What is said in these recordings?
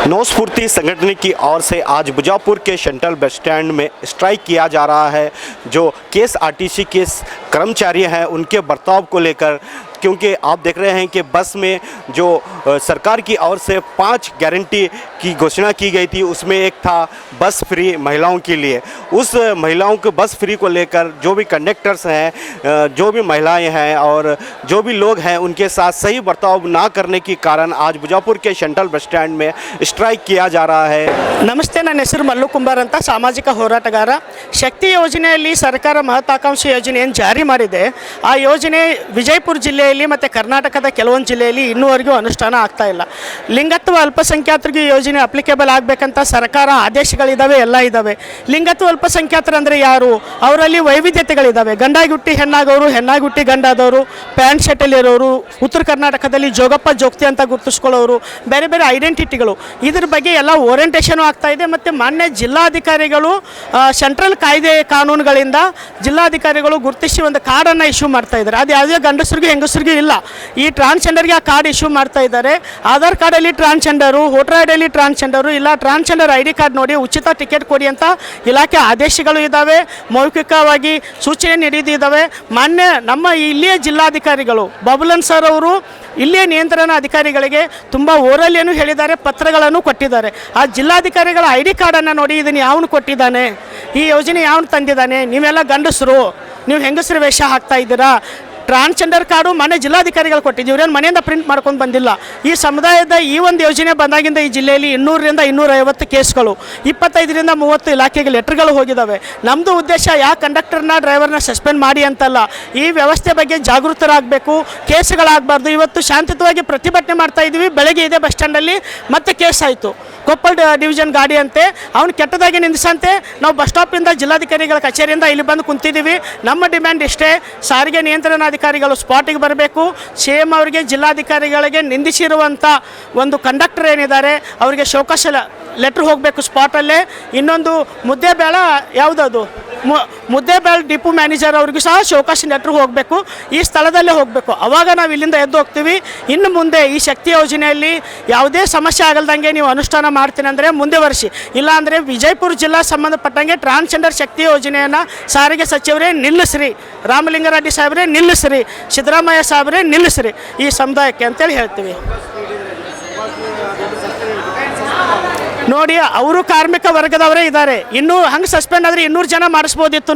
नौ स्फूर्ति संगठन की ओर से आज बुजापुर के सेंट्रल बस स्टैंड में स्ट्राइक किया जा रहा है। जो केएसआरटीसी के कर्मचारी हैं उनके बर्ताव को लेकर, क्योंकि आप देख रहे हैं कि बस में जो सरकार की ओर से 5 गारंटी की घोषणा की गई थी, उसमें एक था बस फ्री महिलाओं के लिए। उस महिलाओं को बस फ्री को लेकर जो भी कंडक्टर्स हैं, जो भी महिलाएं हैं और जो भी लोग हैं, उनके साथ सही बर्ताव ना करने के कारण आज बुजापुर के सेंट्रल बस स्टैंड में स्ट्राइक किया जा रहा है। नमस्ते, ನನ್ನ ಹೆಸರು ಮಲ್ಲು ಕುಂಬಾರ್ ಅಂತ, ಸಾಮಾಜಿಕ ಹೋರಾಟಗಾರ. ಶಕ್ತಿ ಯೋಜನೆಯಲ್ಲಿ ಸರ್ಕಾರ ಮಹತ್ವಾಕಾಂಕ್ಷಿ ಯೋಜನೆ ಏನು ಜಾರಿ ಮಾಡಿದೆ, ಆ ಯೋಜನೆ ವಿಜಯಪುರ ಜಿಲ್ಲೆಯಲ್ಲಿ ಮತ್ತು ಕರ್ನಾಟಕದ ಕೆಲವೊಂದು ಜಿಲ್ಲೆಯಲ್ಲಿ ಇನ್ನೂವರೆಗೂ ಅನುಷ್ಠಾನ ಆಗ್ತಾ ಇಲ್ಲ. ಲಿಂಗತ್ವ ಅಲ್ಪಸಂಖ್ಯಾತರಿಗೆ ಯೋಜನೆ ಅಪ್ಲಿಕೇಬಲ್ ಆಗಬೇಕಂತ ಸರ್ಕಾರ ಆದೇಶಗಳಿದ್ದಾವೆ, ಎಲ್ಲ ಇದ್ದಾವೆ. ಲಿಂಗತ್ವ ಅಲ್ಪಸಂಖ್ಯಾತರು ಅಂದರೆ ಯಾರು? ಅವರಲ್ಲಿ ವೈವಿಧ್ಯತೆಗಳಿದ್ದಾವೆ. ಗಂಡಾಗಿ ಹುಟ್ಟಿ ಹೆಣ್ಣಾಗೋರು, ಹೆಣ್ಣಾಗಿ ಹುಟ್ಟಿ ಗಂಡಾದವರು, ಪ್ಯಾಂಟ್ ಶರ್ಟಲ್ಲಿರೋರು, ಉತ್ತರ ಕರ್ನಾಟಕದಲ್ಲಿ ಜೋಗಪ್ಪ ಜೋಗ್ತಿ ಅಂತ ಗುರುತಿಸ್ಕೊಳ್ಳೋರು, ಬೇರೆ ಬೇರೆ ಐಡೆಂಟಿಟಿಗಳು. ಇದ್ರ ಬಗ್ಗೆ ಎಲ್ಲ ಓರಿಯೆಂಟೇಷನ್ ಆಗ್ತಾ ಇದೆ. ಮತ್ತು ಮಾನ್ಯ ಜಿಲ್ಲಾಧಿಕಾರಿಗಳು ಸೆಂಟ್ರಲ್ ಕಾಯ್ದೆ ಕಾನೂನುಗಳಿಂದ ಜಿಲ್ಲಾಧಿಕಾರಿಗಳು ಗುರುತಿಸಿ ಒಂದು ಕಾರ್ಡನ್ನು ಇಶ್ಯೂ ಮಾಡ್ತಾ ಇದ್ದಾರೆ. ಅದು ಯಾವುದೇ ಗಂಡಸರಿಗೂ ಹೆಂಗಸರಿಗೂ ಇಲ್ಲ. ಈ ಟ್ರಾನ್ಸ್ಜೆಂಡರ್ಗೆ ಆ ಕಾರ್ಡ್ ಇಶ್ಯೂ ಮಾಡ್ತಾ ಇದ್ದಾರೆ. ಆಧಾರ್ ಕಾರ್ಡಲ್ಲಿ ಟ್ರಾನ್ಸ್ಜೆಂಡರು, ವೋಟರ್ ಐಡಿಯಲ್ಲಿ ಟ್ರಾನ್ಸ್ಜೆಂಡರು, ಇಲ್ಲ ಟ್ರಾನ್ಸ್ಜೆಂಡರ್ ID ಕಾರ್ಡ್ ನೋಡಿ ಉಚಿತ ಟಿಕೆಟ್ ಕೊಡಿ ಅಂತ ಇಲಾಖೆ ಆದೇಶಗಳು ಇದ್ದಾವೆ, ಮೌಖಿಕವಾಗಿ ಸೂಚನೆ ನೀಡಿದ್ದಾವೆ. ಮಾನ್ಯ ನಮ್ಮ ಇಲ್ಲಿಯ ಜಿಲ್ಲಾಧಿಕಾರಿಗಳು ಬಬುಲನ್ ಸರ್ ಅವರು ಇಲ್ಲಿಯ ನಿಯಂತ್ರಣ ಅಧಿಕಾರಿಗಳಿಗೆ ತುಂಬ ಓರಲ್ಲೇನು ಹೇಳಿದ್ದಾರೆ, ಪತ್ರಗಳನ್ನು ಕೊಟ್ಟಿದ್ದಾರೆ. ಆ ಜಿಲ್ಲಾಧಿಕಾರಿಗಳ ID ಕಾರ್ಡನ್ನು ನೋಡಿ, ಇದನ್ನು ಯಾವನು ಕೊಟ್ಟಿದ್ದಾನೆ, ಈ ಯೋಜನೆ ಯಾವನು ತಂದಿದ್ದಾನೆ, ನೀವೆಲ್ಲ ಗಂಡಸರು, ನೀವು ಹೆಂಗಸರು ವೇಷ ಹಾಕ್ತಾ ಇದ್ದೀರಾ. ಟ್ರಾನ್ಸ್ಜೆಂಡರ್ ಕಾರ್ಡು ಮನೆ ಜಿಲ್ಲಾಧಿಕಾರಿಗಳು ಕೊಟ್ಟಿದ್ದೀವಿ, ಇವ್ರೇನು ಮನೆಯಿಂದ ಪ್ರಿಂಟ್ ಮಾಡ್ಕೊಂಡು ಬಂದಿಲ್ಲ. ಈ ಸಮುದಾಯದ ಈ ಒಂದು ಯೋಜನೆ ಬಂದಾಗಿಂದ ಈ ಜಿಲ್ಲೆಯಲ್ಲಿ 200ರಿಂದ 250 ಕೇಸ್ಗಳು, 25ರಿಂದ 30 ಇಲಾಖೆಗೆ ಲೆಟರ್ಗಳು ಹೋಗಿದ್ದಾವೆ. ನಮ್ಮದು ಉದ್ದೇಶ ಯಾವ ಕಂಡಕ್ಟರ್ನ ಡ್ರೈವರ್ನ ಸಸ್ಪೆಂಡ್ ಮಾಡಿ ಅಂತಲ್ಲ, ಈ ವ್ಯವಸ್ಥೆ ಬಗ್ಗೆ ಜಾಗೃತರಾಗಬೇಕು, ಕೇಸ್ಗಳಾಗಬಾರ್ದು. ಇವತ್ತು ಶಾಂತಿಯುತವಾಗಿ ಪ್ರತಿಭಟನೆ ಮಾಡ್ತಾ ಇದ್ದೀವಿ. ಬೆಳಗ್ಗೆ ಇದೆ ಬಸ್ ಸ್ಟ್ಯಾಂಡಲ್ಲಿ ಮತ್ತೆ ಕೇಸ್ ಆಯಿತು. ಕೊಪ್ಪಳ ಡಿವಿಷನ್ ಗಾಡಿ ಅಂತೆ, ಅವ್ನು ಕೆಟ್ಟದಾಗಿ ನಿಂದಿಸಂತೆ. ನಾವು ಬಸ್ ಸ್ಟಾಪಿಂದ ಜಿಲ್ಲಾಧಿಕಾರಿಗಳ ಕಚೇರಿಯಿಂದ ಇಲ್ಲಿ ಬಂದು ಕುಂತಿದ್ದೀವಿ. ನಮ್ಮ ಡಿಮ್ಯಾಂಡ್ ಇಷ್ಟೇ, ಸಾರಿಗೆ ನಿಯಂತ್ರಣಾಧಿಕಾರಿಗಳು ಸ್ಪಾಟಿಗೆ ಬರಬೇಕು. ಸೇಮ್ ಅವರಿಗೆ ಜಿಲ್ಲಾಧಿಕಾರಿಗಳಿಗೆ ನಿಂದಿಸಿರುವಂಥ ಒಂದು ಕಂಡಕ್ಟರ್ ಏನಿದ್ದಾರೆ ಅವರಿಗೆ ಶೋಕಾಸ್ ಲೆಟ್ರ್ ಹೋಗಬೇಕು ಸ್ಪಾಟಲ್ಲೇ. ಇನ್ನೊಂದು ಮುದ್ದೇಬೇಳ ಯಾವುದದು ಮುದ್ದೇಬೇಳ ಡಿಪೋ ಮ್ಯಾನೇಜರ್ ಅವ್ರಿಗೂ ಸಹ ಶೋಕಾಸ್ ಲೆಟ್ರ್ ಹೋಗಬೇಕು, ಈ ಸ್ಥಳದಲ್ಲೇ ಹೋಗಬೇಕು. ಆವಾಗ ನಾವು ಇಲ್ಲಿಂದ ಎದ್ದು ಹೋಗ್ತೀವಿ. ಇನ್ನು ಮುಂದೆ ಈ ಶಕ್ತಿ ಯೋಜನೆಯಲ್ಲಿ ಯಾವುದೇ ಸಮಸ್ಯೆ ಆಗಲ್ದಂಗೆ ನೀವು ಅನುಷ್ಠಾನ ಮಾಡ್ತೀನಿ ಅಂದರೆ ಮುಂದೆ ವರ್ಷಿ, ಇಲ್ಲಾಂದರೆ ವಿಜಯಪುರ ಜಿಲ್ಲಾ ಸಂಬಂಧಪಟ್ಟಂಗೆ ಟ್ರಾನ್ಸ್ಜೆಂಡರ್ ಶಕ್ತಿ ಯೋಜನೆಯನ್ನು ಸಾರಿಗೆ ಸಚಿವರೇ ನಿಲ್ಲಿಸ್ರಿ, ರಾಮಲಿಂಗಾರೆಡ್ಡಿ ಸಾಹೇಬ್ರೇ ನಿಲ್ಲಿಸ್ರಿ, ಸಿದ್ದರಾಮಯ್ಯ ಸಾಹೇಬ್ರೇ ನಿಲ್ಲಿಸ್ರಿ ಈ ಸಮುದಾಯಕ್ಕೆ ಅಂತೇಳಿ ಹೇಳ್ತೀವಿ. ನೋಡಿ, ಅವರು ಕಾರ್ಮಿಕ ವರ್ಗದವರೇ ಇದ್ದಾರೆ. ಇನ್ನೂ ಹಂಗೆ ಸಸ್ಪೆಂಡ್ ಆದರೆ 200 ಜನ ಮಾಡಿಸ್ಬೋದಿತ್ತು.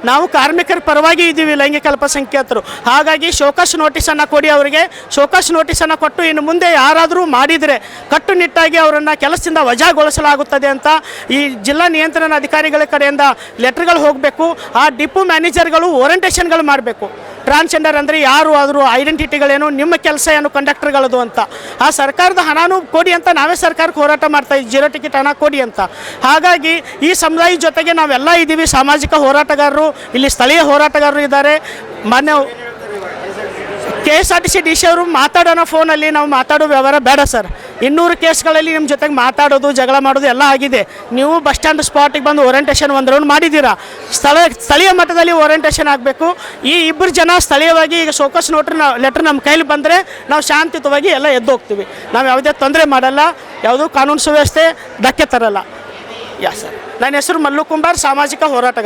ನಾವು ಕಾರ್ಮಿಕರ ಪರವಾಗಿ ಇದ್ದೀವಿ, ಲೈಂಗಿಕ ಅಲ್ಪಸಂಖ್ಯಾತರು. ಹಾಗಾಗಿ ಶೋಕಾಸ್ ನೋಟಿಸನ್ನು ಕೊಡಿ, ಅವರಿಗೆ ಶೋಕಾಸ್ ನೋಟಿಸನ್ನು ಕೊಟ್ಟು ಇನ್ನು ಮುಂದೆ ಯಾರಾದರೂ ಮಾಡಿದರೆ ಕಟ್ಟುನಿಟ್ಟಾಗಿ ಅವರನ್ನು ಕೆಲಸದಿಂದ ವಜಾಗೊಳಿಸಲಾಗುತ್ತದೆ ಅಂತ ಈ ಜಿಲ್ಲಾ ನಿಯಂತ್ರಣ ಅಧಿಕಾರಿಗಳ ಕಡೆಯಿಂದ ಲೆಟರ್ಗಳು ಹೋಗಬೇಕು. ಆ ಡಿಪೋ ಮ್ಯಾನೇಜರ್ಗಳು ಓರಿಯೆಂಟೇಷನ್ಗಳು ಮಾಡಬೇಕು. ಟ್ರಾನ್ಸ್ಜೆಂಡರ್ ಅಂದರೆ ಯಾರು, ಆದರೂ ಐಡೆಂಟಿಟಿಗಳೇನು, ನಿಮ್ಮ ಕೆಲಸ ಏನು ಕಂಡಕ್ಟರ್ಗಳದು ಅಂತ. ಆ ಸರ್ಕಾರದ ಹಣನೂ ಕೊಡಿ ಅಂತ ನಾವೇ ಸರ್ಕಾರಕ್ಕೆ ಹೋರಾಟ ಮಾಡ್ತಾ ಇದ್ದೀವಿ, 0 ಟಿಕೆಟ್ ಹಣ ಕೊಡಿ ಅಂತ. ಹಾಗಾಗಿ ಈ ಸಮುದಾಯದ ಜೊತೆಗೆ ನಾವೆಲ್ಲ ಇದ್ದೀವಿ. ಸಾಮಾಜಿಕ ಹೋರಾಟಗಾರರು, ಇಲ್ಲಿ ಸ್ಥಳೀಯ ಹೋರಾಟಗಾರರು ಇದ್ದಾರೆ. ಮಾನ್ಯ KSRTC DC ಅವರು ಮಾತಾಡೋಣ ಫೋನಲ್ಲಿ, ನಾವು ಮಾತಾಡೋ ವ್ಯವಹಾರ ಬೇಡ ಸರ್. 200 ಕೇಸ್ಗಳಲ್ಲಿ ನಿಮ್ಮ ಜೊತೆಗೆ ಮಾತಾಡೋದು, ಜಗಳ ಮಾಡೋದು ಎಲ್ಲ ಆಗಿದೆ. ನೀವು ಬಸ್ ಸ್ಟ್ಯಾಂಡ್ ಸ್ಪಾಟಿಗೆ ಬಂದು ಓರಿಯೆಂಟೇಷನ್ ಒಂದು ರೌಂಡ್ ಮಾಡಿದ್ದೀರಾ. ಸ್ಥಳೀಯ ಮಟ್ಟದಲ್ಲಿ ಓರಿಯೆಂಟೇಷನ್ ಆಗಬೇಕು. ಈ 2 ಜನ ಸ್ಥಳೀಯವಾಗಿ ಈಗ ಶೋಕಾಸ್ ಲೆಟ್ರ್ ನಮ್ಮ ಕೈಲಿ ಬಂದರೆ ನಾವು ಶಾಂತಿಯುತವಾಗಿ ಎಲ್ಲ ಎದ್ದು ಹೋಗ್ತೀವಿ. ನಾವು ಯಾವುದೇ ತೊಂದರೆ ಮಾಡಲ್ಲ, ಯಾವುದೂ ಕಾನೂನು ಸುವ್ಯವಸ್ಥೆ ಧಕ್ಕೆ ತರಲ್ಲ. ಯಾ ಸರ್, ನನ್ನ ಹೆಸರು ಮಲ್ಲು ಕುಂಬಾರ್, ಸಾಮಾಜಿಕ ಹೋರಾಟಗಾರ.